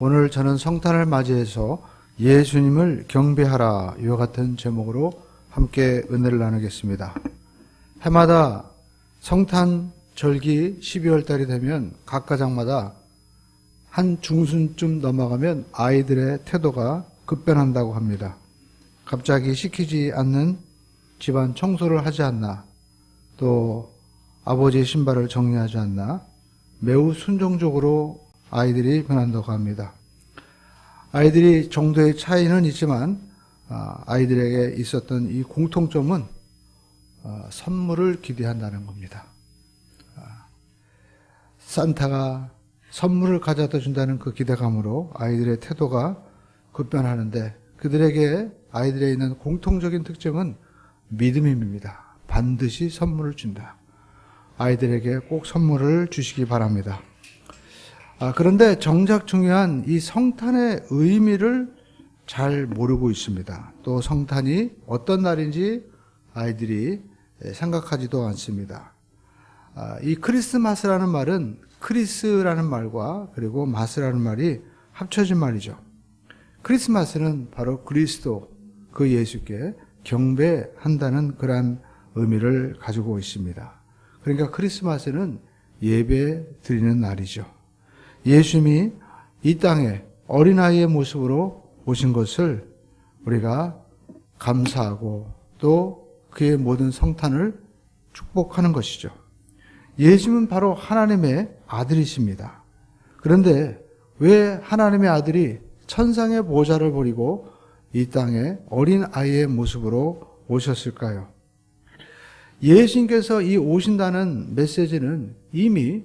오늘 저는 성탄을 맞이해서 예수님을 경배하라 이와 같은 제목으로 함께 은혜를 나누겠습니다. 해마다 성탄 절기 12월 달이 되면 각 가정마다 한 중순쯤 넘어가면 아이들의 태도가 급변한다고 합니다. 갑자기 시키지 않는 집안 청소를 하지 않나, 또 아버지의 신발을 정리하지 않나, 매우 순종적으로 아이들이 변한다고 합니다. 아이들이 정도의 차이는 있지만 아이들에게 있었던 이 공통점은 선물을 기대한다는 겁니다. 산타가 선물을 가져다 준다는 그 기대감으로 아이들의 태도가 급변하는데, 그들에게 아이들에 있는 공통적인 특징은 믿음입니다. 반드시 선물을 준다. 아이들에게 꼭 선물을 주시기 바랍니다. 그런데 정작 중요한 이 성탄의 의미를 잘 모르고 있습니다. 또 성탄이 어떤 날인지 아이들이 생각하지도 않습니다. 이 크리스마스라는 말은 크리스라는 말과 그리고 마스라는 말이 합쳐진 말이죠. 크리스마스는 바로 그리스도, 그 예수께 경배한다는 그러한 의미를 가지고 있습니다. 그러니까 크리스마스는 예배 드리는 날이죠. 예수님이 이 땅에 어린아이의 모습으로 오신 것을 우리가 감사하고 또 그의 모든 성탄을 축복하는 것이죠. 예수님은 바로 하나님의 아들이십니다. 그런데 왜 하나님의 아들이 천상의 보좌를 버리고 이 땅에 어린아이의 모습으로 오셨을까요? 예수님께서 이 오신다는 메시지는 이미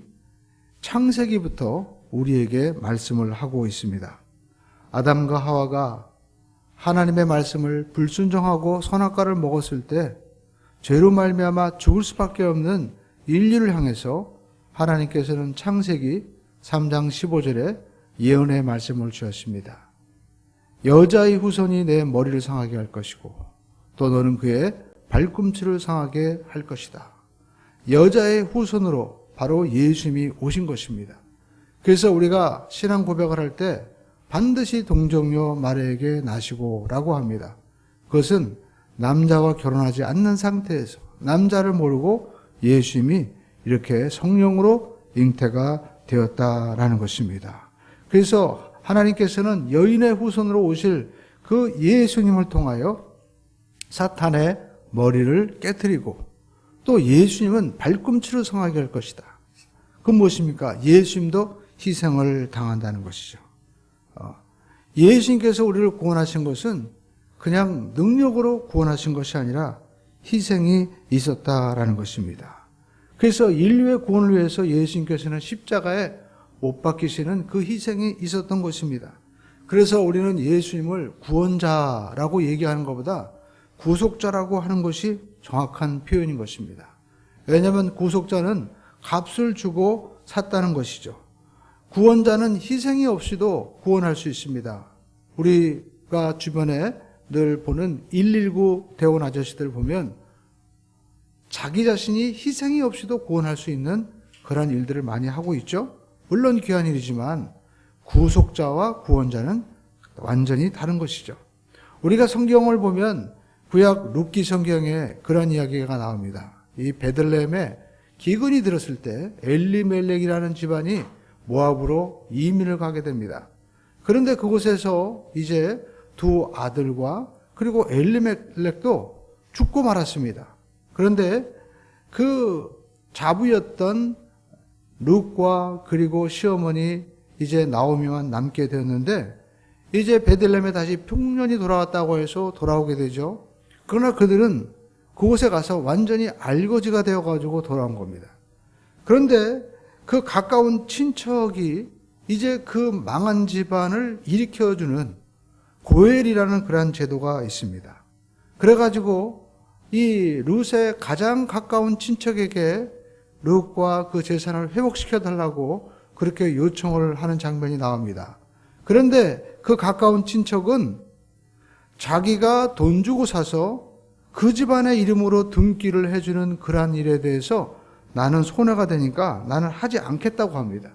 창세기부터 우리에게 말씀을 하고 있습니다. 아담과 하와가 하나님의 말씀을 불순종하고 선악과를 먹었을 때 죄로 말미암아 죽을 수밖에 없는 인류를 향해서 하나님께서는 창세기 3장 15절에 예언의 말씀을 주셨습니다. 여자의 후손이 내 머리를 상하게 할 것이고 또 너는 그의 발꿈치를 상하게 할 것이다. 여자의 후손으로 바로 예수님이 오신 것입니다. 그래서 우리가 신앙 고백을 할 때 반드시 동정녀 마리아에게 나시고 라고 합니다. 그것은 남자와 결혼하지 않는 상태에서 남자를 모르고 예수님이 이렇게 성령으로 잉태가 되었다라는 것입니다. 그래서 하나님께서는 여인의 후손으로 오실 그 예수님을 통하여 사탄의 머리를 깨뜨리고 또 예수님은 발꿈치를 상하게 할 것이다. 그건 무엇입니까? 예수님도 희생을 당한다는 것이죠. 예수님께서 우리를 구원하신 것은 그냥 능력으로 구원하신 것이 아니라 희생이 있었다라는 것입니다. 그래서 인류의 구원을 위해서 예수님께서는 십자가에 못 박히시는 그 희생이 있었던 것입니다. 그래서 우리는 예수님을 구원자라고 얘기하는 것보다 구속자라고 하는 것이 정확한 표현인 것입니다. 왜냐하면 구속자는 값을 주고 샀다는 것이죠. 구원자는 희생이 없이도 구원할 수 있습니다. 우리가 주변에 늘 보는 119 대원 아저씨들 보면 자기 자신이 희생이 없이도 구원할 수 있는 그런 일들을 많이 하고 있죠. 물론 귀한 일이지만 구속자와 구원자는 완전히 다른 것이죠. 우리가 성경을 보면 구약 룻기 성경에 그런 이야기가 나옵니다. 이 베들레헴에 기근이 들었을 때 엘리멜렉이라는 집안이 모압으로 이민을 가게 됩니다. 그런데 그곳에서 이제 두 아들과 그리고 엘리멜렉도 죽고 말았습니다. 그런데 그 자부였던 룻과 그리고 시어머니 이제 나오미만 남게 되었는데 이제 베들레헴에 다시 풍년이 돌아왔다고 해서 돌아오게 되죠. 그러나 그들은 그곳에 가서 완전히 알거지가 되어가지고 돌아온 겁니다. 그런데 그 가까운 친척이 이제 그 망한 집안을 일으켜주는 고엘이라는 그러한 제도가 있습니다. 그래가지고 이 룻의 가장 가까운 친척에게 룻과 그 재산을 회복시켜달라고 그렇게 요청을 하는 장면이 나옵니다. 그런데 그 가까운 친척은 자기가 돈 주고 사서 그 집안의 이름으로 등기를 해주는 그러한 일에 대해서 나는 손해가 되니까 나는 하지 않겠다고 합니다.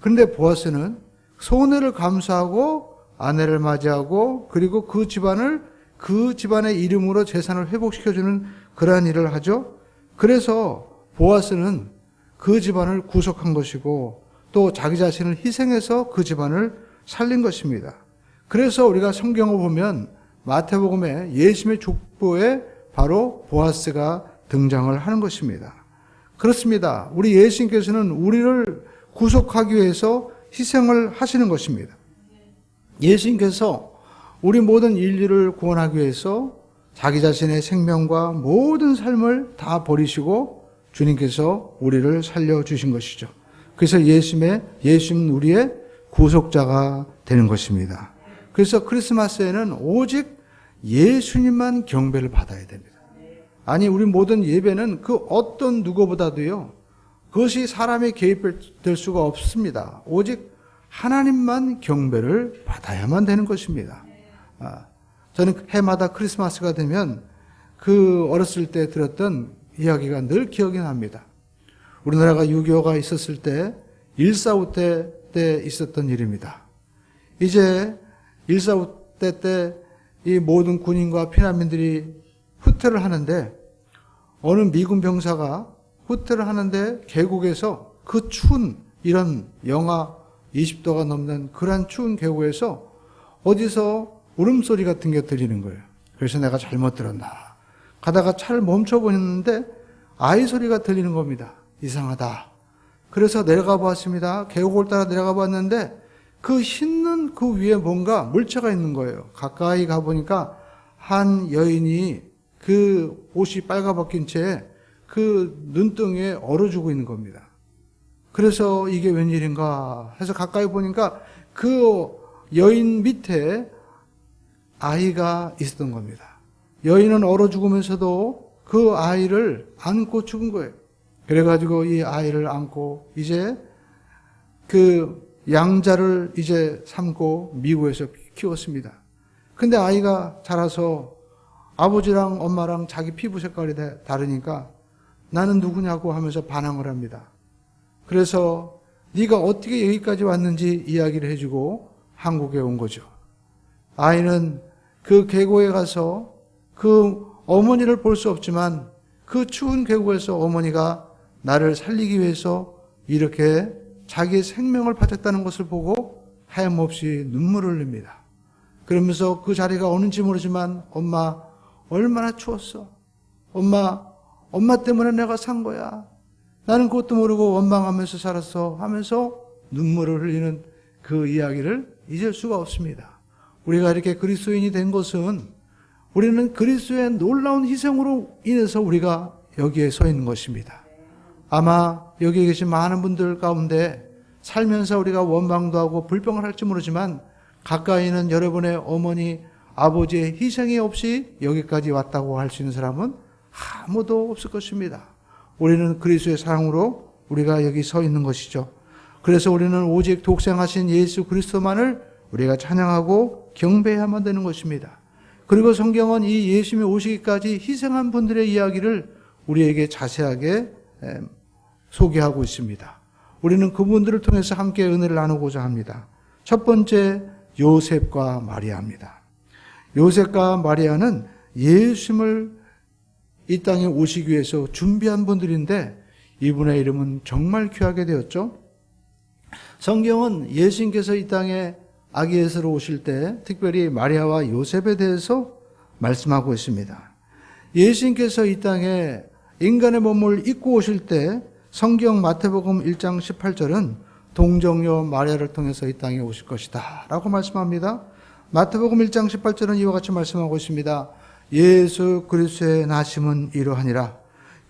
그런데 보아스는 손해를 감수하고 아내를 맞이하고 그리고 그 집안의 이름으로 재산을 회복시켜주는 그러한 일을 하죠. 그래서 보아스는 그 집안을 구속한 것이고 또 자기 자신을 희생해서 그 집안을 살린 것입니다. 그래서 우리가 성경을 보면 마태복음에 예수님의 족보에 바로 보아스가 등장을 하는 것입니다. 그렇습니다. 우리 예수님께서는 우리를 구속하기 위해서 희생을 하시는 것입니다. 예수님께서 우리 모든 인류를 구원하기 위해서 자기 자신의 생명과 모든 삶을 다 버리시고 주님께서 우리를 살려주신 것이죠. 그래서 예수님은 우리의 구속자가 되는 것입니다. 그래서 크리스마스에는 오직 예수님만 경배를 받아야 됩니다. 아니, 우리 모든 예배는 그 어떤 누구보다도요, 그것이 사람의 개입될 수가 없습니다. 오직 하나님만 경배를 받아야만 되는 것입니다. 저는 해마다 크리스마스가 되면 그 어렸을 때 들었던 이야기가 늘 기억이 납니다. 우리나라가 6.25가 있었을 때 1.45 때 있었던 일입니다. 이제 1.45 때 이 모든 군인과 피난민들이 후퇴를 하는데 어느 미군 병사가 후퇴를 하는데 계곡에서 그 추운 이런 영하 20도가 넘는 그런 추운 계곡에서 어디서 울음소리 같은 게 들리는 거예요. 그래서 내가 잘못 들었나. 가다가 차를 멈춰보는데 아이 소리가 들리는 겁니다. 이상하다. 그래서 내려가 봤습니다. 계곡을 따라 내려가 봤는데 그 흰 그 위에 뭔가 물체가 있는 거예요. 가까이 가보니까 한 여인이 그 옷이 빨가벗긴 채 그 눈등에 얼어주고 있는 겁니다. 그래서 이게 웬일인가 해서 가까이 보니까 그 여인 밑에 아이가 있었던 겁니다. 여인은 얼어 죽으면서도 그 아이를 안고 죽은 거예요. 그래가지고 이 아이를 안고 이제 그 양자를 이제 삼고 미국에서 키웠습니다. 근데 아이가 자라서 아버지랑 엄마랑 자기 피부 색깔이 다르니까 나는 누구냐고 하면서 반항을 합니다. 그래서 네가 어떻게 여기까지 왔는지 이야기를 해주고 한국에 온 거죠. 아이는 그 계곡에 가서 그 어머니를 볼 수 없지만 그 추운 계곡에서 어머니가 나를 살리기 위해서 이렇게 자기의 생명을 바쳤다는 것을 보고 하염없이 눈물을 흘립니다. 그러면서 그 자리가 어딘지 모르지만 엄마 얼마나 추웠어. 엄마 때문에 내가 산 거야. 나는 그것도 모르고 원망하면서 살았어 하면서 눈물을 흘리는 그 이야기를 잊을 수가 없습니다. 우리가 이렇게 그리스도인이 된 것은 우리는 그리스도의 놀라운 희생으로 인해서 우리가 여기에 서 있는 것입니다. 아마 여기 계신 많은 분들 가운데 살면서 우리가 원망도 하고 불평을 할지 모르지만 가까이 있는 여러분의 어머니, 아버지의 희생이 없이 여기까지 왔다고 할 수 있는 사람은 아무도 없을 것입니다. 우리는 그리스도의 사랑으로 우리가 여기 서 있는 것이죠. 그래서 우리는 오직 독생하신 예수 그리스도만을 우리가 찬양하고 경배해야만 되는 것입니다. 그리고 성경은 이 예수님이 오시기까지 희생한 분들의 이야기를 우리에게 자세하게 소개하고 있습니다. 우리는 그분들을 통해서 함께 은혜를 나누고자 합니다. 첫 번째, 요셉과 마리아입니다. 요셉과 마리아는 예수님을 이 땅에 오시기 위해서 준비한 분들인데 이분의 이름은 정말 귀하게 되었죠. 성경은 예수님께서 이 땅에 아기 예수로 오실 때 특별히 마리아와 요셉에 대해서 말씀하고 있습니다. 예수님께서 이 땅에 인간의 몸을 입고 오실 때 성경 마태복음 1장 18절은 동정녀 마리아를 통해서 이 땅에 오실 것이다 라고 말씀합니다. 마태복음 1장 18절은 이와 같이 말씀하고 있습니다. 예수 그리스도의 나심은 이러하니라.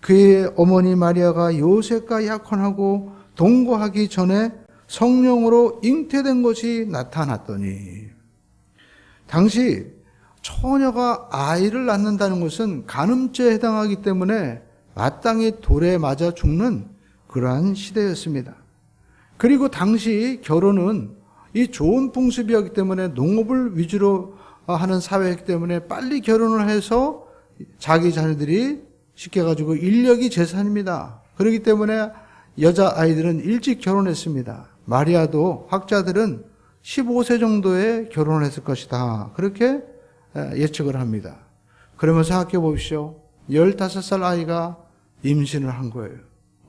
그의 어머니 마리아가 요셉과 약혼하고 동거하기 전에 성령으로 잉태된 것이 나타났더니, 당시 처녀가 아이를 낳는다는 것은 간음죄에 해당하기 때문에 마땅히 돌에 맞아 죽는 그러한 시대였습니다. 그리고 당시 결혼은 이 좋은 풍습이었기 때문에 농업을 위주로 하는 사회이기 때문에 빨리 결혼을 해서 자기 자녀들이 쉽게 가지고 인력이 재산입니다. 그렇기 때문에 여자아이들은 일찍 결혼했습니다. 마리아도 학자들은 15세 정도에 결혼을 했을 것이다. 그렇게 예측을 합니다. 그러면 생각해 보십시오. 15살 아이가 임신을 한 거예요.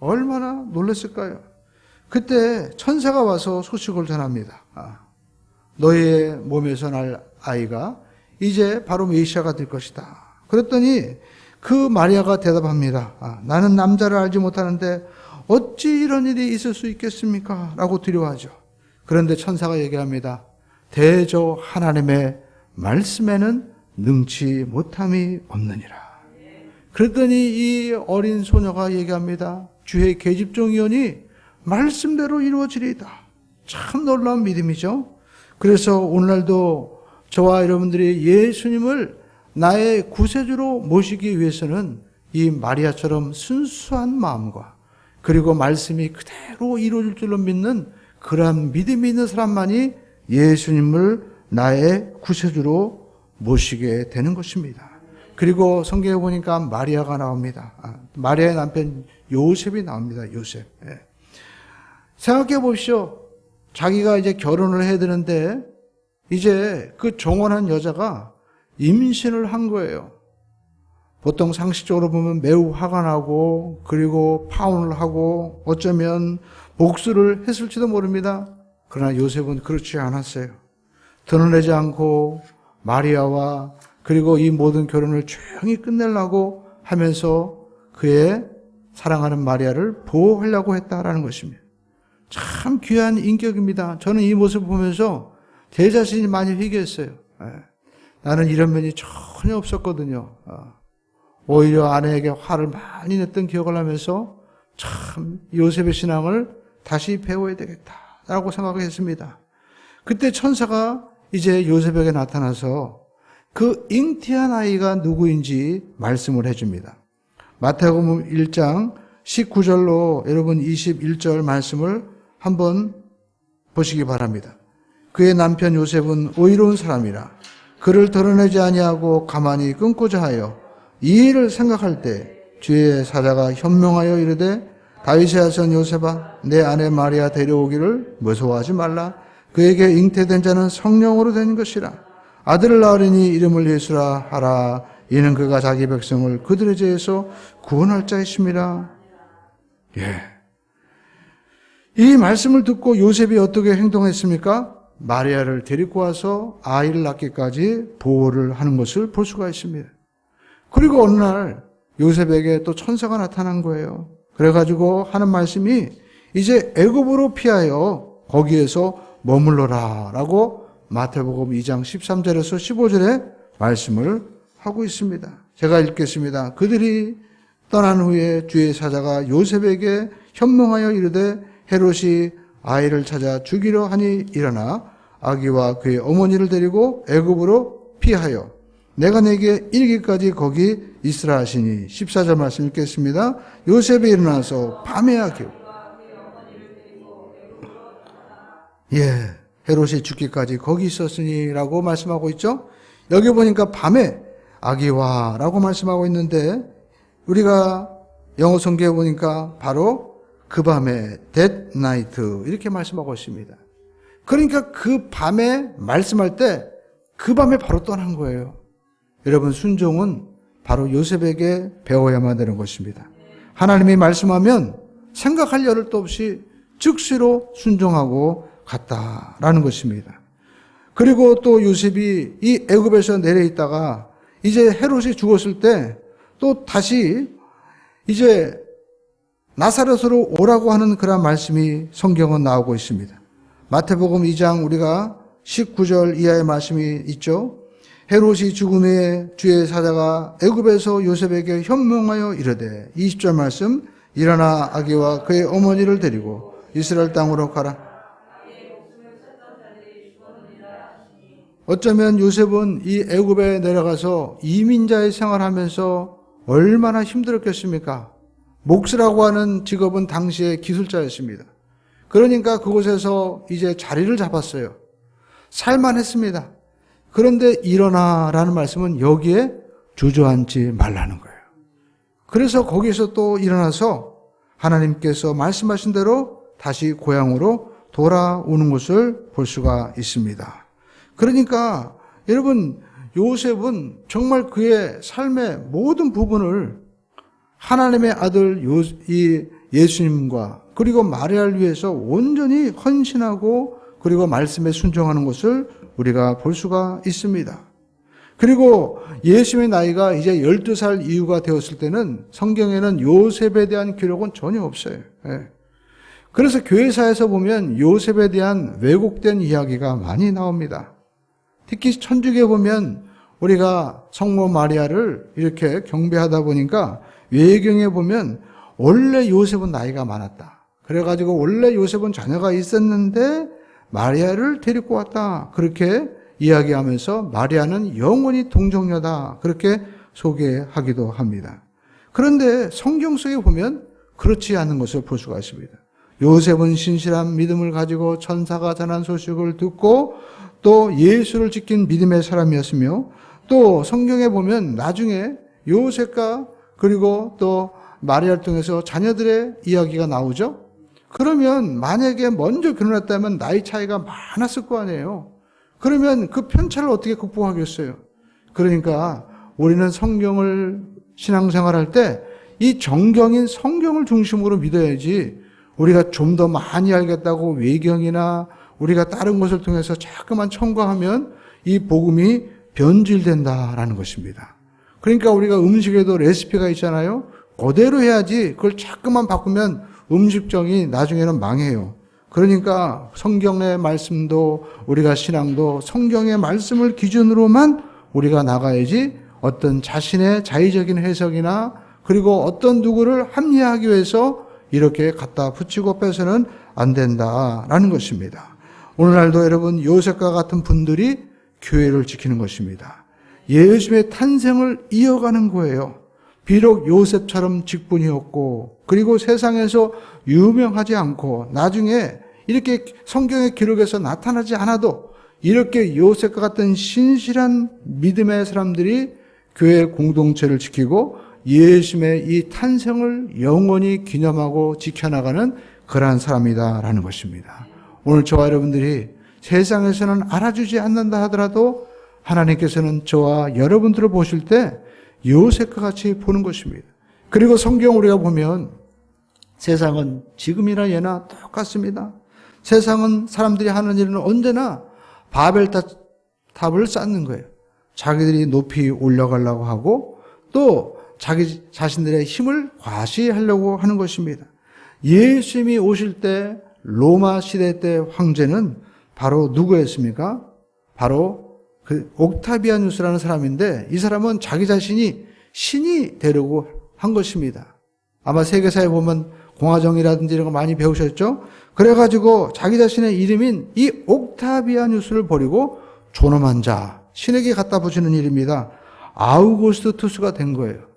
얼마나 놀랐을까요? 그때 천사가 와서 소식을 전합니다. 너의 몸에서 날 아이가 이제 바로 메시아가 될 것이다. 그랬더니 그 마리아가 대답합니다. 나는 남자를 알지 못하는데 어찌 이런 일이 있을 수 있겠습니까? 라고 두려워하죠. 그런데 천사가 얘기합니다. 대저 하나님의 말씀에는 능치 못함이 없느니라. 그랬더니 이 어린 소녀가 얘기합니다. 주의 계집종이오니 말씀대로 이루어지리이다. 참 놀라운 믿음이죠. 그래서 오늘날도 저와 여러분들이 예수님을 나의 구세주로 모시기 위해서는 이 마리아처럼 순수한 마음과 그리고 말씀이 그대로 이루어질 줄로 믿는 그러한 믿음이 있는 사람만이 예수님을 나의 구세주로 모시게 되는 것입니다. 그리고 성경에 보니까 마리아가 나옵니다. 마리아의 남편 요셉이 나옵니다. 요셉. 생각해 보십시오. 자기가 이제 결혼을 해야 되는데 이제 그 정원한 여자가 임신을 한 거예요. 보통 상식적으로 보면 매우 화가 나고 그리고 파혼을 하고 어쩌면 복수를 했을지도 모릅니다. 그러나 요셉은 그렇지 않았어요. 드러내지 않고 마리아와 그리고 이 모든 결혼을 조용히 끝내려고 하면서 그의 사랑하는 마리아를 보호하려고 했다라는 것입니다. 참 귀한 인격입니다. 저는 이 모습을 보면서 제 자신이 많이 회개했어요. 나는 이런 면이 전혀 없었거든요. 오히려 아내에게 화를 많이 냈던 기억을 하면서 참 요셉의 신앙을 다시 배워야 되겠다라고 생각했습니다. 그때 천사가 이제 요셉에게 나타나서 그 잉태한 아이가 누구인지 말씀을 해줍니다. 마태복음 1장 19절로 여러분 21절 말씀을 한번 보시기 바랍니다. 그의 남편 요셉은 의로운 사람이라 그를 드러내지 아니하고 가만히 끊고자 하여 이 일을 생각할 때 주의 사자가 현명하여 이르되 다윗의 아들 요셉아 내 아내 마리아 데려오기를 무서워하지 말라. 그에게 잉태된 자는 성령으로 된 것이라. 아들을 낳으리니 이름을 예수라 하라. 이는 그가 자기 백성을 그들의 죄에서 구원할 자이심이라. 이 말씀을 듣고 요셉이 어떻게 행동했습니까? 마리아를 데리고 와서 아이를 낳기까지 보호를 하는 것을 볼 수가 있습니다. 그리고 어느 날 요셉에게 또 천사가 나타난 거예요. 그래가지고 하는 말씀이 이제 애굽으로 피하여 거기에서 머물러라 라고 마태복음 2장 13절에서 15절에 말씀을 하고 있습니다. 제가 읽겠습니다. 그들이 떠난 후에 주의 사자가 요셉에게 현명하여 이르되 헤롯이 아이를 찾아 죽이려 하니 일어나 아기와 그의 어머니를 데리고 애굽으로 피하여 내가 내게 이르기까지 거기 있으라 하시니 14절 말씀 읽겠습니다. 요셉이 일어나서 밤에 헤롯이 죽기까지 거기 있었으니라고 말씀하고 있죠. 여기 보니까 밤에 아기와 라고 말씀하고 있는데 우리가 영어 성경에 보니까 바로 그 밤에 that night 이렇게 말씀하고 있습니다. 그러니까 그 밤에 말씀할 때 그 밤에 바로 떠난 거예요. 여러분 순종은 바로 요셉에게 배워야만 되는 것입니다. 하나님이 말씀하면 생각할 여를도 없이 즉시로 순종하고 갔다라는 것입니다. 그리고 또 요셉이 이 애굽에서 내려 있다가 이제 헤롯이 죽었을 때 또 다시 이제 나사렛으로 오라고 하는 그런 말씀이 성경은 나오고 있습니다. 마태복음 2장 우리가 19절 이하의 말씀이 있죠. 헤롯이 죽은 후에 주의 사자가 애굽에서 요셉에게 현명하여 이르되 20절 말씀 일어나 아기와 그의 어머니를 데리고 이스라엘 땅으로 가라. 어쩌면 요셉은 이 애굽에 내려가서 이민자의 생활하면서 얼마나 힘들었겠습니까? 목수라고 하는 직업은 당시의 기술자였습니다. 그러니까 그곳에서 이제 자리를 잡았어요. 살만했습니다. 그런데 일어나라는 말씀은 여기에 주저앉지 말라는 거예요. 그래서 거기서 또 일어나서 하나님께서 말씀하신 대로 다시 고향으로 돌아오는 것을 볼 수가 있습니다. 그러니까 여러분, 요셉은 정말 그의 삶의 모든 부분을 하나님의 아들 예수님과 그리고 마리아를 위해서 온전히 헌신하고 그리고 말씀에 순종하는 것을 우리가 볼 수가 있습니다. 그리고 예수님의 나이가 이제 12살 이후가 되었을 때는 성경에는 요셉에 대한 기록은 전혀 없어요. 그래서 교회사에서 보면 요셉에 대한 왜곡된 이야기가 많이 나옵니다. 특히 천주교에 보면 우리가 성모 마리아를 이렇게 경배하다 보니까 외경에 보면 원래 요셉은 나이가 많았다. 그래가지고 원래 요셉은 자녀가 있었는데 마리아를 데리고 왔다. 그렇게 이야기하면서 마리아는 영원히 동정녀다. 그렇게 소개하기도 합니다. 그런데 성경 속에 보면 그렇지 않은 것을 볼 수가 있습니다. 요셉은 신실한 믿음을 가지고 천사가 전한 소식을 듣고 또 예수를 지킨 믿음의 사람이었으며 또 성경에 보면 나중에 요셉과 그리고 또 마리아를 통해서 자녀들의 이야기가 나오죠. 그러면 만약에 먼저 결혼했다면 나이 차이가 많았을 거 아니에요. 그러면 그 편차를 어떻게 극복하겠어요? 그러니까 우리는 성경을 신앙생활할 때 이 정경인 성경을 중심으로 믿어야지 우리가 좀 더 많이 알겠다고 외경이나 우리가 다른 것을 통해서 자꾸만 첨가하면 이 복음이 변질된다라는 것입니다. 그러니까 우리가 음식에도 레시피가 있잖아요. 그대로 해야지 그걸 자꾸만 바꾸면 음식점이 나중에는 망해요. 그러니까 성경의 말씀도 우리가 신앙도 성경의 말씀을 기준으로만 우리가 나가야지 어떤 자신의 자의적인 해석이나 그리고 어떤 누구를 합리화하기 위해서 이렇게 갖다 붙이고 빼서는 안 된다라는 것입니다. 오늘날도 여러분 요셉과 같은 분들이 교회를 지키는 것입니다. 예수님의 탄생을 이어가는 거예요. 비록 요셉처럼 직분이었고 그리고 세상에서 유명하지 않고 나중에 이렇게 성경의 기록에서 나타나지 않아도 이렇게 요셉과 같은 신실한 믿음의 사람들이 교회 공동체를 지키고 예수님의 이 탄생을 영원히 기념하고 지켜나가는 그러한 사람이다라는 것입니다. 오늘 저와 여러분들이 세상에서는 알아주지 않는다 하더라도 하나님께서는 저와 여러분들을 보실 때 요셉과 같이 보는 것입니다. 그리고 성경 우리가 보면 세상은 지금이나 예나 똑같습니다. 세상은 사람들이 하는 일은 언제나 바벨탑을 쌓는 거예요. 자기들이 높이 올라가려고 하고 또 자기 자신들의 힘을 과시하려고 하는 것입니다. 예수님이 오실 때 로마 시대 때 황제는 바로 누구였습니까? 바로 그 옥타비아누스라는 사람인데 이 사람은 자기 자신이 신이 되려고 한 것입니다. 아마 세계사에 보면 공화정이라든지 이런 거 많이 배우셨죠? 그래가지고 자기 자신의 이름인 이 옥타비아누스를 버리고 존엄한 자, 신에게 갖다 붙이는 일입니다. 아우구스투스가 된 거예요.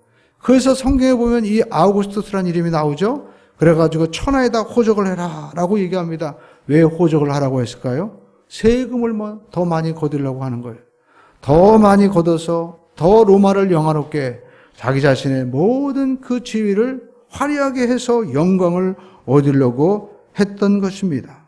그래서 성경에 보면 이 아우구스투스라는 이름이 나오죠? 그래가지고 천하에다 호적을 해라 라고 얘기합니다. 왜 호적을 하라고 했을까요? 세금을 더 많이 거두려고 하는 거예요. 더 많이 걷어서 더 로마를 영화롭게 자기 자신의 모든 그 지위를 화려하게 해서 영광을 얻으려고 했던 것입니다.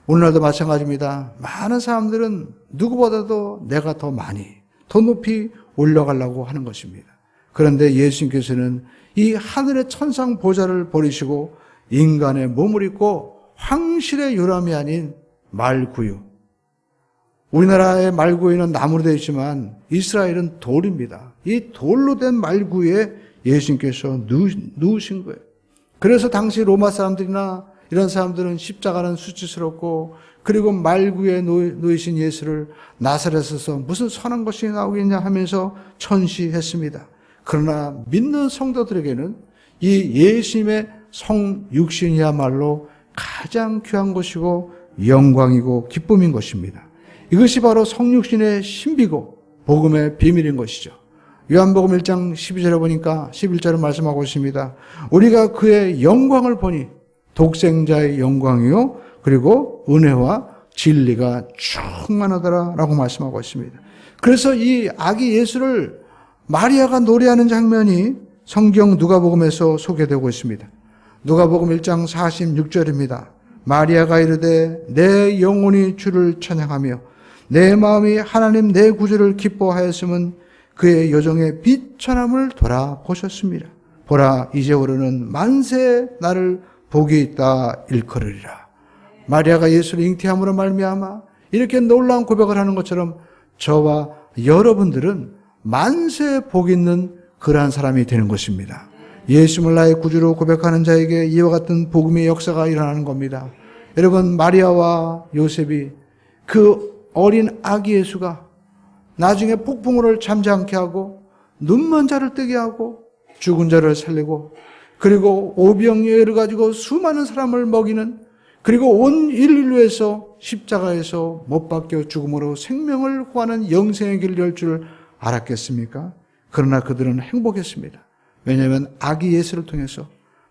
오늘날도 마찬가지입니다. 많은 사람들은 누구보다도 내가 더 많이, 더 높이 올라가려고 하는 것입니다. 그런데 예수님께서는 이 하늘의 천상 보좌를 버리시고 인간의 몸을 입고 황실의 요람이 아닌 말구유. 우리나라의 말구유는 나무로 되어 있지만 이스라엘은 돌입니다. 이 돌로 된 말구유에 예수님께서 누우신 거예요. 그래서 당시 로마 사람들이나 이런 사람들은 십자가는 수치스럽고 그리고 말구유에 놓이신 예수를 나사렛에서 무슨 선한 것이 나오겠냐 하면서 천시했습니다. 그러나 믿는 성도들에게는 이 예수님의 성육신이야말로 가장 귀한 것이고 영광이고 기쁨인 것입니다. 이것이 바로 성육신의 신비고 복음의 비밀인 것이죠. 요한복음 1장 12절에 보니까 11절에 말씀하고 있습니다. 우리가 그의 영광을 보니 독생자의 영광이요 그리고 은혜와 진리가 충만하더라라고 말씀하고 있습니다. 그래서 이 아기 예수를 마리아가 노래하는 장면이 성경 누가복음에서 소개되고 있습니다. 누가복음 1장 46절입니다. 마리아가 이르되 내 영혼이 주를 찬양하며 내 마음이 하나님 내 구주를 기뻐하였음은 그의 여정의 비천함을 돌아보셨습니다. 보라 이제 오르는 만세 나를 복이 있다 일컬으리라. 마리아가 예수를 잉태함으로 말미암아 이렇게 놀라운 고백을 하는 것처럼 저와 여러분들은 만세 복 있는 그러한 사람이 되는 것입니다. 예수를 나의 구주로 고백하는 자에게 이와 같은 복음의 역사가 일어나는 겁니다. 여러분, 마리아와 요셉이 그 어린 아기 예수가 나중에 폭풍우를 잠잠케 하고 눈먼 자를 뜨게 하고 죽은 자를 살리고 그리고 오병이어를 가지고 수많은 사람을 먹이는 그리고 온 인류에서 십자가에서 못 박혀 죽음으로 생명을 구하는 영생의 길을 열 줄 알았겠습니까? 그러나 그들은 행복했습니다. 왜냐하면 아기 예수를 통해서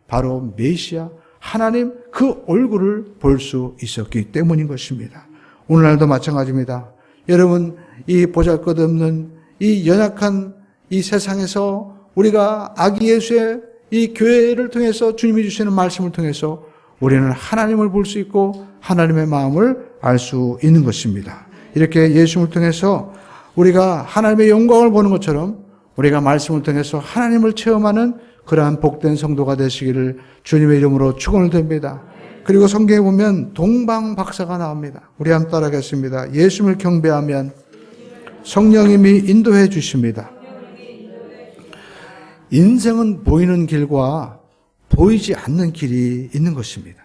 바로 메시아 하나님 그 얼굴을 볼 수 있었기 때문인 것입니다. 오늘날도 마찬가지입니다. 여러분, 이 보잘것없는 이 연약한 이 세상에서 우리가 아기 예수의 이 교회를 통해서 주님이 주시는 말씀을 통해서 우리는 하나님을 볼 수 있고 하나님의 마음을 알 수 있는 것입니다. 이렇게 예수를 통해서 우리가 하나님의 영광을 보는 것처럼 우리가 말씀을 통해서 하나님을 체험하는 그러한 복된 성도가 되시기를 주님의 이름으로 축원을 드립니다. 그리고 성경에 보면 동방박사가 나옵니다. 우리 한번 따라하겠습니다. 예수를 경배하면 성령님이 인도해 주십니다. 인생은 보이는 길과 보이지 않는 길이 있는 것입니다.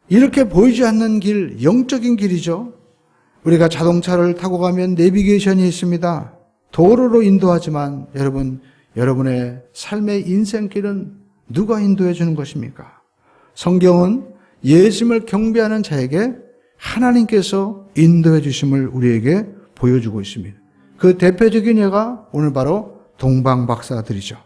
이렇게 보이지 않는 길, 영적인 길이죠. 우리가 자동차를 타고 가면 내비게이션이 있습니다. 도로로 인도하지만 여러분, 여러분의 삶의 인생길은 누가 인도해 주는 것입니까? 성경은 예수님을 경배하는 자에게 하나님께서 인도해 주심을 우리에게 보여주고 있습니다. 그 대표적인 예가 오늘 바로 동방박사들이죠.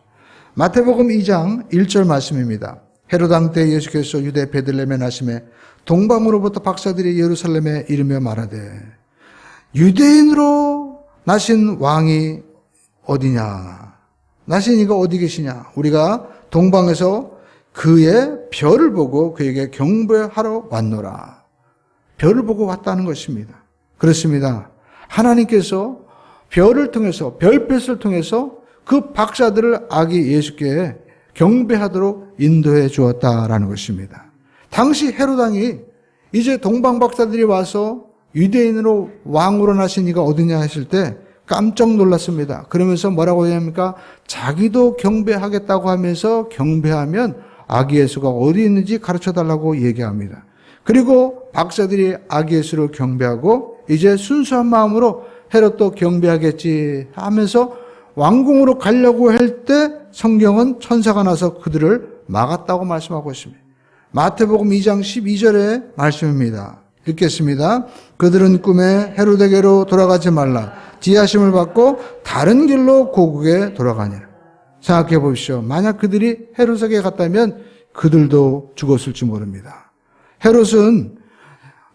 마태복음 2장 1절 말씀입니다. 헤롯 왕 때 예수께서 유대 베들레헴에 나심에 동방으로부터 박사들이 예루살렘에 이르며 말하되 유대인으로 나신 왕이 어디냐? 나신 이가 어디 계시냐? 우리가 동방에서 그의 별을 보고 그에게 경배하러 왔노라. 별을 보고 왔다는 것입니다. 그렇습니다. 하나님께서 별을 통해서, 별빛을 통해서 그 박사들을 아기 예수께 경배하도록 인도해 주었다라는 것입니다. 당시 헤롯 왕이 이제 동방 박사들이 와서 유대인으로 왕으로 나신 이가 어디냐 했을 때 깜짝 놀랐습니다. 그러면서 뭐라고 합니까? 자기도 경배하겠다고 하면서 경배하면 아기 예수가 어디 있는지 가르쳐 달라고 얘기합니다. 그리고 박사들이 아기 예수를 경배하고 이제 순수한 마음으로 헤롯도 경배하겠지 하면서 왕궁으로 가려고 할 때 성경은 천사가 나서 그들을 막았다고 말씀하고 있습니다. 마태복음 2장 12절의 말씀입니다. 읽겠습니다. 그들은 꿈에 헤롯에게로 돌아가지 말라. 지하심을 받고 다른 길로 고국에 돌아가니라. 생각해 보십시오. 만약 그들이 헤롯에게 갔다면 그들도 죽었을지 모릅니다. 헤롯은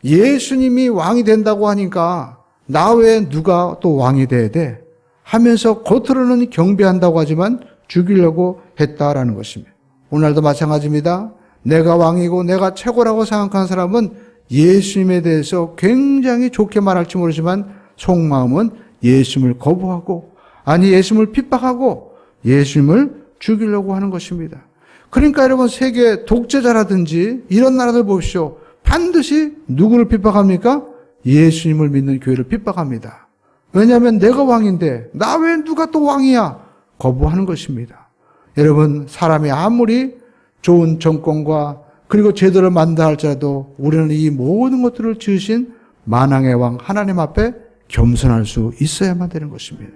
예수님이 왕이 된다고 하니까 나 외에 누가 또 왕이 돼야 돼 하면서 겉으로는 경배한다고 하지만 죽이려고 했다라는 것입니다. 오늘도 마찬가지입니다. 내가 왕이고 내가 최고라고 생각하는 사람은 예수님에 대해서 굉장히 좋게 말할지 모르지만 속마음은 예수님을 거부하고 아니 예수님을 핍박하고 예수님을 죽이려고 하는 것입니다. 그러니까 여러분 세계 독재자라든지 이런 나라들 보십시오. 반드시 누구를 핍박합니까? 예수님을 믿는 교회를 핍박합니다. 왜냐하면 내가 왕인데 나 외에 누가 또 왕이야? 거부하는 것입니다. 여러분 사람이 아무리 좋은 정권과 그리고 제도를 만든다 할지라도 우리는 이 모든 것들을 지으신 만왕의 왕 하나님 앞에 겸손할 수 있어야만 되는 것입니다.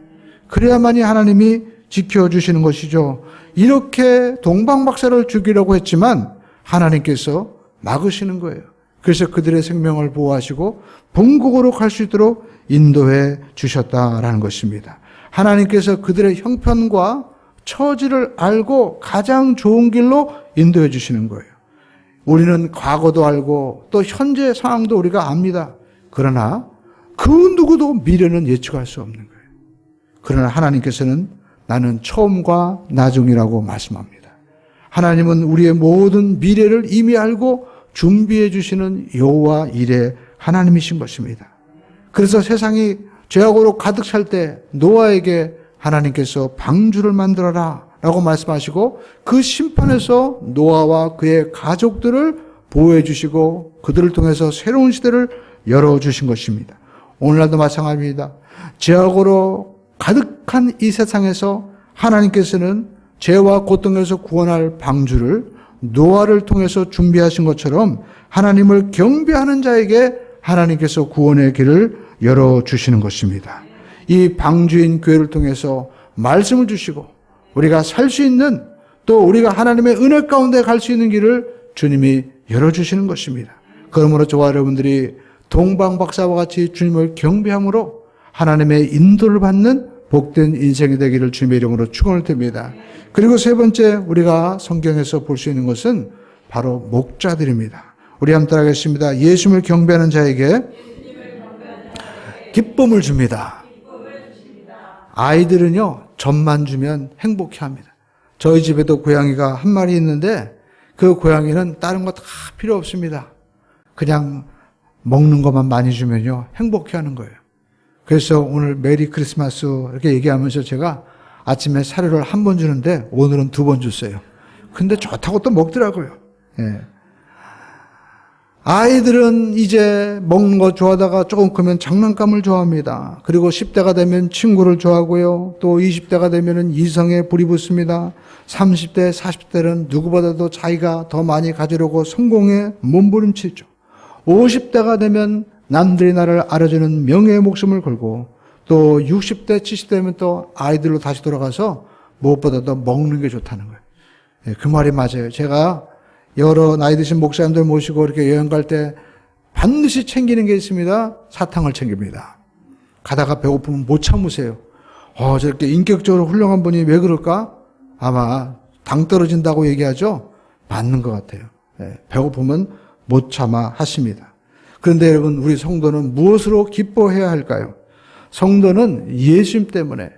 그래야만이 하나님이 지켜주시는 것이죠. 이렇게 동방박사를 죽이려고 했지만 하나님께서 막으시는 거예요. 그래서 그들의 생명을 보호하시고 본국으로 갈 수 있도록 인도해 주셨다라는 것입니다. 하나님께서 그들의 형편과 처지를 알고 가장 좋은 길로 인도해 주시는 거예요. 우리는 과거도 알고 또 현재 상황도 우리가 압니다. 그러나 그 누구도 미래는 예측할 수 없는 거예요. 그러나 하나님께서는 나는 처음과 나중이라고 말씀합니다. 하나님은 우리의 모든 미래를 이미 알고 준비해 주시는 여호와 일의 하나님이신 것입니다. 그래서 세상이 죄악으로 가득 찰 때 노아에게 하나님께서 방주를 만들어라 라고 말씀하시고 그 심판에서 노아와 그의 가족들을 보호해 주시고 그들을 통해서 새로운 시대를 열어주신 것입니다. 오늘날도 마찬가지입니다. 죄악으로 가득한 이 세상에서 하나님께서는 죄와 고통에서 구원할 방주를 노아를 통해서 준비하신 것처럼 하나님을 경배하는 자에게 하나님께서 구원의 길을 열어주시는 것입니다. 이 방주인 교회를 통해서 말씀을 주시고 우리가 살 수 있는 또 우리가 하나님의 은혜 가운데 갈 수 있는 길을 주님이 열어주시는 것입니다. 그러므로 저와 여러분들이 동방박사와 같이 주님을 경배함으로 하나님의 인도를 받는 복된 인생이 되기를 주님의 이름으로 축원을 드립니다. 그리고 세 번째 우리가 성경에서 볼 수 있는 것은 바로 목자들입니다. 우리 함께 따라하겠습니다. 예수님을 경배하는 자에게 기쁨을 줍니다. 아이들은요, 젖만 주면 행복해합니다. 저희 집에도 고양이가 한 마리 있는데 그 고양이는 다른 거 다 필요 없습니다. 그냥 먹는 것만 많이 주면요, 행복해하는 거예요. 그래서 오늘 메리 크리스마스 이렇게 얘기하면서 제가 아침에 사료를 한 번 주는데 오늘은 2번 줬어요. 근데 좋다고 또 먹더라고요. 예. 아이들은 이제 먹는 거 좋아하다가 조금 크면 장난감을 좋아합니다. 그리고 10대가 되면 친구를 좋아하고요. 또 20대가 되면 이성에 불이 붙습니다. 30대, 40대는 누구보다도 자기가 더 많이 가지려고 성공에 몸부림치죠. 50대가 되면 남들이 나를 알아주는 명예의 목숨을 걸고 또 60대, 70대면 또 아이들로 다시 돌아가서 무엇보다도 먹는 게 좋다는 거예요. 예, 그 말이 맞아요. 제가 여러 나이 드신 목사님들 모시고 이렇게 여행 갈 때 반드시 챙기는 게 있습니다. 사탕을 챙깁니다. 가다가 배고프면 못 참으세요. 저렇게 인격적으로 훌륭한 분이 왜 그럴까? 아마 당 떨어진다고 얘기하죠? 맞는 것 같아요. 예, 배고프면 못 참아 하십니다. 그런데 여러분, 우리 성도는 무엇으로 기뻐해야 할까요? 성도는 예수님 때문에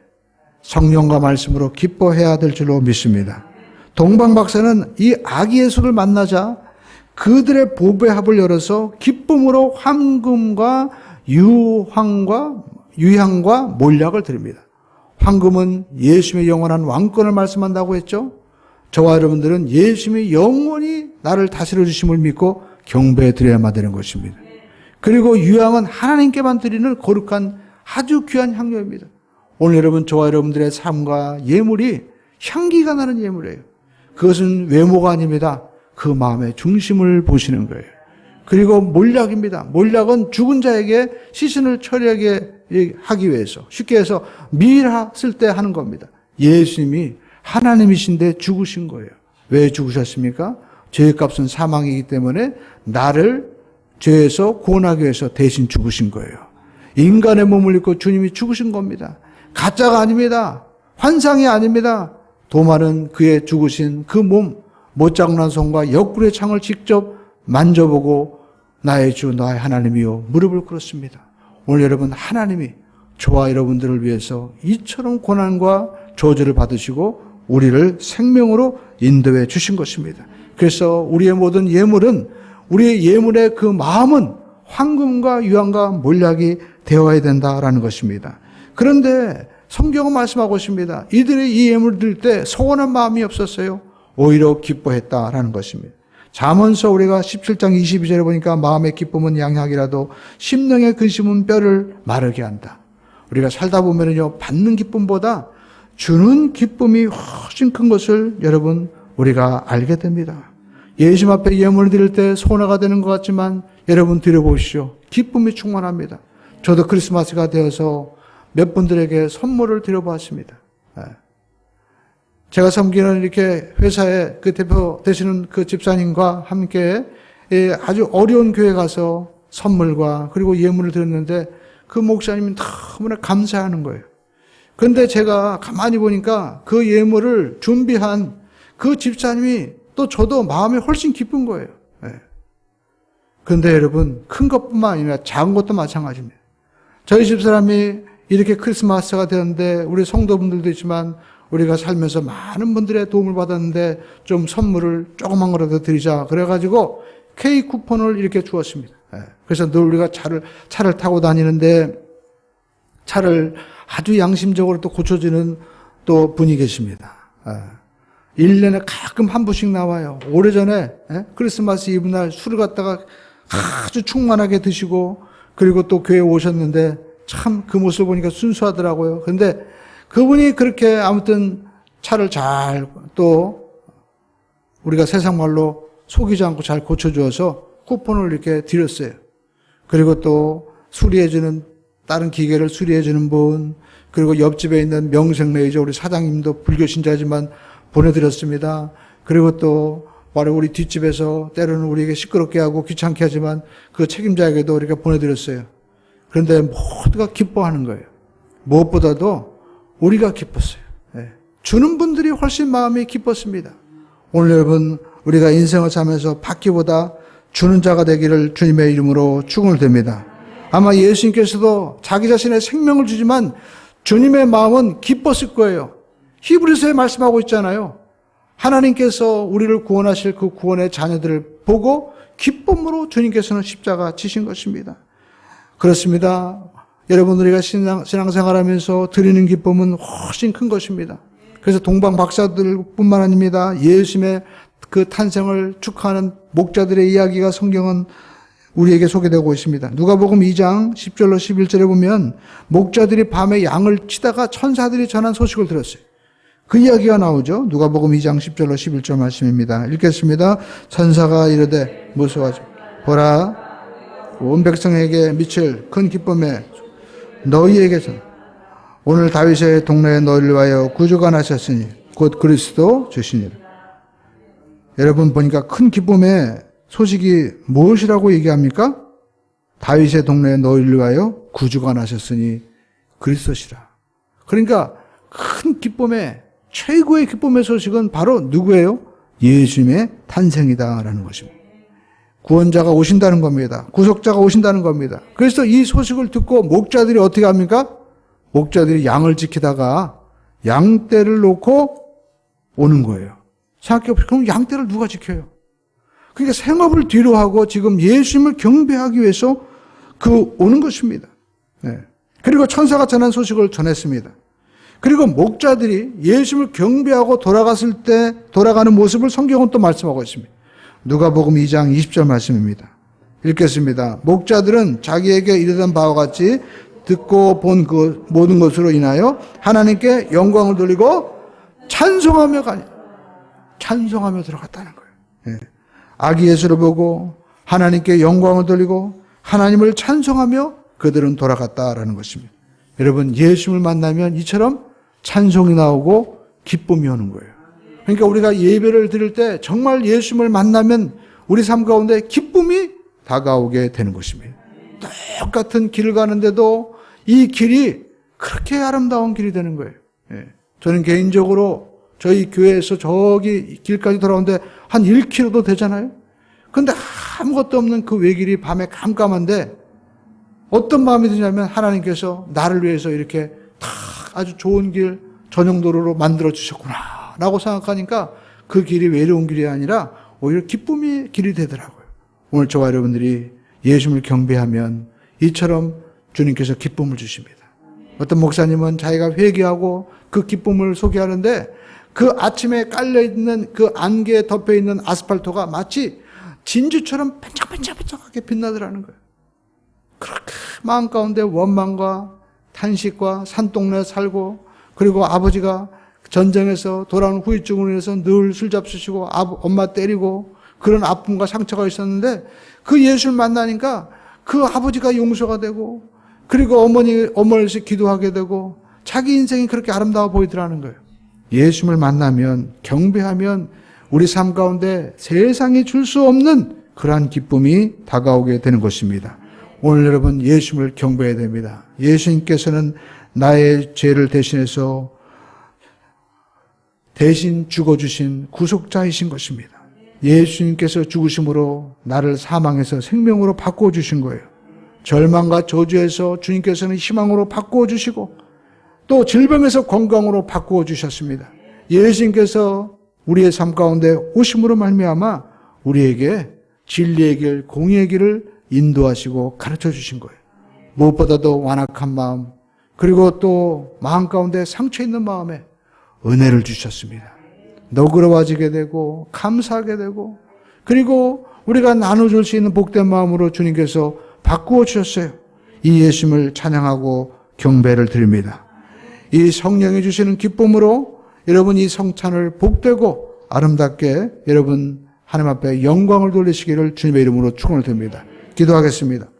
성령과 말씀으로 기뻐해야 될 줄로 믿습니다. 동방박사는 이 아기 예수를 만나자 그들의 보배 합을 열어서 기쁨으로 황금과 유향과 몰약을 드립니다. 황금은 예수님의 영원한 왕권을 말씀한다고 했죠. 저와 여러분들은 예수님이 영원히 나를 다스려 주심을 믿고 경배해 드려야만 되는 것입니다. 그리고 유향은 하나님께만 드리는 거룩한 아주 귀한 향료입니다. 오늘 여러분, 저와 여러분들의 삶과 예물이 향기가 나는 예물이에요. 그것은 외모가 아닙니다. 그 마음의 중심을 보시는 거예요. 그리고 몰약입니다. 몰약은 죽은 자에게 시신을 처리하게 하기 위해서, 쉽게 해서 미일했을 때 하는 겁니다. 예수님이 하나님이신데 죽으신 거예요. 왜 죽으셨습니까? 죄의 값은 사망이기 때문에 나를 죄에서 구원하기 위해서 대신 죽으신 거예요. 인간의 몸을 입고 주님이 죽으신 겁니다. 가짜가 아닙니다. 환상이 아닙니다. 도마는 그의 죽으신 그 몸, 못장난 손과 옆구리의 창을 직접 만져보고 나의 주, 나의 하나님이요 무릎을 꿇었습니다. 오늘 여러분, 하나님이 저와 여러분들을 위해서 이처럼 고난과 저주를 받으시고 우리를 생명으로 인도해 주신 것입니다. 그래서 우리의 모든 예물은, 우리의 예물의 그 마음은 황금과 유향과 몰약이 되어야 된다라는 것입니다. 그런데 성경은 말씀하고 있습니다. 이들이 이 예물을 드릴 때 서운한 마음이 없었어요. 오히려 기뻐했다라는 것입니다. 잠언서 우리가 17장 22절에 보니까 마음의 기쁨은 양약이라도 심령의 근심은 뼈를 마르게 한다. 우리가 살다 보면은요, 받는 기쁨보다 주는 기쁨이 훨씬 큰 것을 여러분, 우리가 알게 됩니다. 예수님 앞에 예물을 드릴 때 손해가 되는 것 같지만 여러분 드려보십시오. 기쁨이 충만합니다. 저도 크리스마스가 되어서 몇 분들에게 선물을 드려봤습니다. 제가 섬기는 이렇게 회사의 그 대표 되시는 그 집사님과 함께 아주 어려운 교회 가서 선물과 그리고 예물을 드렸는데 그 목사님이 너무나 감사하는 거예요. 그런데 제가 가만히 보니까 그 예물을 준비한 그 집사님이 또 저도 마음이 훨씬 기쁜 거예요. 그런데 여러분, 큰 것뿐만 아니라 작은 것도 마찬가지입니다. 저희 집사람이 이렇게 크리스마스가 되었는데 우리 성도분들도 있지만 우리가 살면서 많은 분들의 도움을 받았는데 좀 선물을 조그만 거라도 드리자 그래가지고 K 쿠폰을 이렇게 주었습니다. 그래서 늘 우리가 차를 타고 다니는데 차를 아주 양심적으로 또 고쳐주는 또 분이 계십니다. 1년에 가끔 한 분씩 나와요. 오래전에 크리스마스 이브날 술을 갖다가 아주 충만하게 드시고 그리고 또 교회에 오셨는데 참 그 모습을 보니까 순수하더라고요. 그런데 그분이 그렇게 아무튼 차를 잘 또 우리가 세상 말로 속이지 않고 잘 고쳐주어서 쿠폰을 이렇게 드렸어요. 그리고 또 수리해주는 다른 기계를 수리해주는 분, 그리고 옆집에 있는 명색레이저 우리 사장님도 불교신자지만 보내드렸습니다. 그리고 또 바로 우리 뒷집에서 때로는 우리에게 시끄럽게 하고 귀찮게 하지만 그 책임자에게도 이렇게 보내드렸어요. 그런데 모두가 기뻐하는 거예요. 무엇보다도 우리가 기뻤어요. 주는 분들이 훨씬 마음이 기뻤습니다. 오늘 여러분 우리가 인생을 살면서 받기보다 주는 자가 되기를 주님의 이름으로 축원드립니다. 아마 예수님께서도 자기 자신의 생명을 주지만 주님의 마음은 기뻤을 거예요. 히브리서에 말씀하고 있잖아요. 하나님께서 우리를 구원하실 그 구원의 자녀들을 보고 기쁨으로 주님께서는 십자가 지신 것입니다. 그렇습니다. 여러분 우리가 신앙생활하면서 드리는 기쁨은 훨씬 큰 것입니다. 그래서 동방 박사들뿐만 아닙니다. 예수님의 그 탄생을 축하하는 목자들의 이야기가 성경은 우리에게 소개되고 있습니다. 누가복음 2장 10절로 11절에 보면 목자들이 밤에 양을 치다가 천사들이 전한 소식을 들었어요. 그 이야기가 나오죠. 누가복음 2장 10절로 11절 말씀입니다. 읽겠습니다. 천사가 이르되 무서워하지 보라 온 백성에게 미칠 큰 기쁨에 너희에게서 오늘 다윗의 동네에 너희를 위하여 구주가 나셨으니 곧 그리스도 주시니라. 여러분 보니까 큰 기쁨의 소식이 무엇이라고 얘기합니까? 다윗의 동네에 너희를 위하여 구주가 나셨으니 그리스도시라. 그러니까 큰 기쁨의 최고의 기쁨의 소식은 바로 누구예요? 예수님의 탄생이다라는 것입니다. 구원자가 오신다는 겁니다. 구속자가 오신다는 겁니다. 그래서 이 소식을 듣고 목자들이 어떻게 합니까? 목자들이 양을 지키다가 양떼를 놓고 오는 거예요. 생각해보세요. 그럼 양떼를 누가 지켜요? 그러니까 생업을 뒤로 하고 지금 예수님을 경배하기 위해서 오는 것입니다. 그리고 천사가 전한 소식을 전했습니다. 그리고 목자들이 예수님을 경배하고 돌아갔을 때 돌아가는 모습을 성경은 또 말씀하고 있습니다. 누가복음 2장 20절 말씀입니다. 읽겠습니다. 목자들은 자기에게 이르던 바와 같이 듣고 본 그 모든 것으로 인하여 하나님께 영광을 돌리고 찬송하며 찬송하며 들어갔다는 거예요. 아기 예수를 보고 하나님께 영광을 돌리고 하나님을 찬송하며 그들은 돌아갔다라는 것입니다. 여러분 예수님을 만나면 이처럼 찬송이 나오고 기쁨이 오는 거예요. 그러니까 우리가 예배를 드릴 때 정말 예수님을 만나면 우리 삶 가운데 기쁨이 다가오게 되는 것입니다. 똑같은 길을 가는데도 이 길이 그렇게 아름다운 길이 되는 거예요. 저는 개인적으로 저희 교회에서 저기 길까지 돌아오는데 한 1km도 되잖아요. 그런데 아무것도 없는 그 외길이 밤에 깜깜한데 어떤 마음이 드냐면 하나님께서 나를 위해서 이렇게 다 아주 좋은 길 전용도로로 만들어 주셨구나 라고 생각하니까 그 길이 외로운 길이 아니라 오히려 기쁨의 길이 되더라고요. 오늘 저와 여러분들이 예수님을 경배하면 이처럼 주님께서 기쁨을 주십니다. 어떤 목사님은 자기가 회개하고 그 기쁨을 소개하는데 그 아침에 깔려있는 그 안개에 덮여있는 아스팔트가 마치 진주처럼 반짝반짝반짝하게 빛나더라는 거예요. 그렇게 마음 가운데 원망과 탄식과 산동네에 살고 그리고 아버지가 전쟁에서 돌아온 후유증으로 인해서 늘 술 잡수시고 엄마 때리고 그런 아픔과 상처가 있었는데 그 예수를 만나니까 그 아버지가 용서가 되고 그리고 어머니를 기도하게 되고 자기 인생이 그렇게 아름다워 보이더라는 거예요. 예수님을 만나면 경배하면 우리 삶 가운데 세상이 줄 수 없는 그러한 기쁨이 다가오게 되는 것입니다. 오늘 여러분 예수님을 경배해야 됩니다. 예수님께서는 나의 죄를 대신해서 대신 죽어주신 구속자이신 것입니다. 예수님께서 죽으심으로 나를 사망에서 생명으로 바꿔주신 거예요. 절망과 저주에서 주님께서는 희망으로 바꿔주시고 또 질병에서 건강으로 바꿔주셨습니다. 예수님께서 우리의 삶 가운데 오심으로 말미암아 우리에게 진리의 길, 공의의 길을 인도하시고 가르쳐 주신 거예요. 무엇보다도 완악한 마음, 그리고 또 마음 가운데 상처 있는 마음에 은혜를 주셨습니다. 너그러워지게 되고 감사하게 되고, 그리고 우리가 나눠줄 수 있는 복된 마음으로 주님께서 바꾸어 주셨어요. 이 예수님을 찬양하고 경배를 드립니다. 이 성령이 주시는 기쁨으로 여러분 이 성찬을 복되고 아름답게 여러분 하나님 앞에 영광을 돌리시기를 주님의 이름으로 축원을 드립니다. 기도하겠습니다.